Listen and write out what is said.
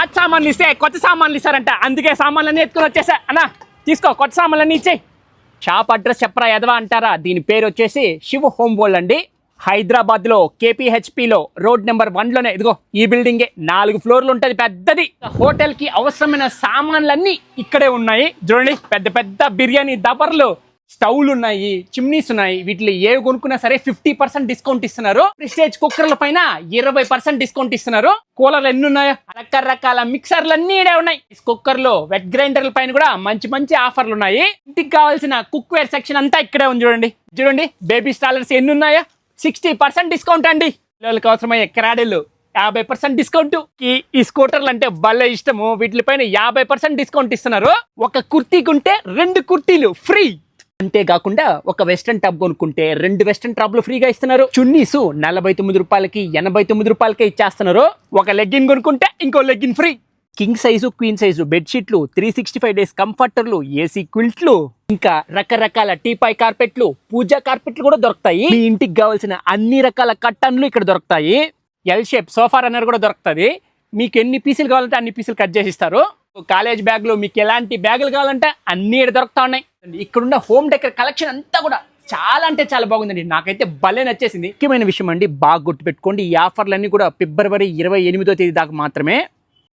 పాత సామాన్లు ఇస్తే కొత్త సామాన్లు ఇస్తారంట, అందుకే సామాన్లన్నీ ఎత్తుకుని వచ్చేసా. అన్నా తీసుకో, కొత్త సామాన్లన్నీ ఇచ్చేయి. షాప్ అడ్రస్ చెప్పరా ఎదవా అంటారా? దీని పేరు వచ్చేసి శివ హోమ్ వరల్డ్ అండి. హైదరాబాద్లో KPHPలో రోడ్ నెంబర్ 1లోనే, ఇదిగో ఈ బిల్డింగే, 4 ఫ్లోర్లు ఉంటుంది, పెద్దది. హోటల్కి అవసరమైన సామాన్లన్నీ ఇక్కడే ఉన్నాయి. చూడండి, పెద్ద పెద్ద బిర్యానీ దబర్లు, స్టవ్లు ఉన్నాయి, చిమ్నీస్ ఉన్నాయి. వీటిలో ఏవి కొనుక్కున్నా సరే 50% డిస్కౌంట్ ఇస్తున్నారు. ప్రెస్టేజ్ కుక్కర్ల పైన 20% డిస్కౌంట్ ఇస్తున్నారు. కూలర్లు ఎన్ని ఉన్నాయో, రకరకాల మిక్సర్లు అన్ని ఉన్నాయి. కుక్కర్లు, వెట్ గ్రైండర్ల పైన కూడా మంచి మంచి ఆఫర్లు ఉన్నాయి. ఇంటికి కావాల్సిన కుక్ వేర్ సెక్షన్ అంతా ఇక్కడే ఉంది. చూడండి చూడండి, బేబీ స్టాలర్స్ ఎన్ని ఉన్నాయో, 60% డిస్కౌంట్ అండి. పిల్లలకి అవసరమయ్యే క్రాడీలు 50% డిస్కౌంట్. ఈ స్కూటర్లు అంటే భలే ఇష్టము. వీటిపైన 50% డిస్కౌంట్ ఇస్తున్నారు. ఒక కుర్తీ కొంటే 2 కుర్తీలు ఫ్రీ. అంతేకాకుండా ఒక వెస్ట్రన్ టబ్ కొనుక్కుంటే 2 వెస్ట్రన్ టబ్లు ఫ్రీగా ఇస్తున్నారు. చున్నీసు 49 రూపాయలకి 89 రూపాయలకే ఇచ్చేస్తున్నారు. ఒక లెగ్గిన్ కొనుక్కుంటే ఇంకో legging free. King size, queen size బెడ్షీట్లు, 365 డేస్ కంఫర్టర్లు, ఏసీ క్విల్ట్లు, ఇంకా రకరకాల టీపాయ్ కార్పెట్లు, పూజా కార్పెట్లు కూడా దొరుకుతాయి. మీ ఇంటికి కావాల్సిన అన్ని రకాల కట్టన్లు ఇక్కడ దొరుకుతాయి. ఎల్ షేప్ సోఫా రన్నర్ కూడా దొరుకుతుంది. మీకు ఎన్ని పీసులు కావాలంటే అన్ని పీసులు కట్ చేసి ఇస్తారు. కాలేజ్ బ్యాగులు, మీకు ఎలాంటి బ్యాగులు కావాలంటే అన్ని ఇక్కడ దొరుకుతా ఉన్నాయి. ఇక్కడున్న హోమ్ డెకర్ కలెక్షన్ అంతా కూడా చాలా అంటే చాలా బాగుందండి. నాకైతే భలే నచ్చేసింది. ముఖ్యమైన విషయం అండి, బాగా గుర్తుపెట్టుకోండి, ఈ ఆఫర్లన్నీ కూడా ఫిబ్రవరి 28వ తేదీ దాకా మాత్రమే.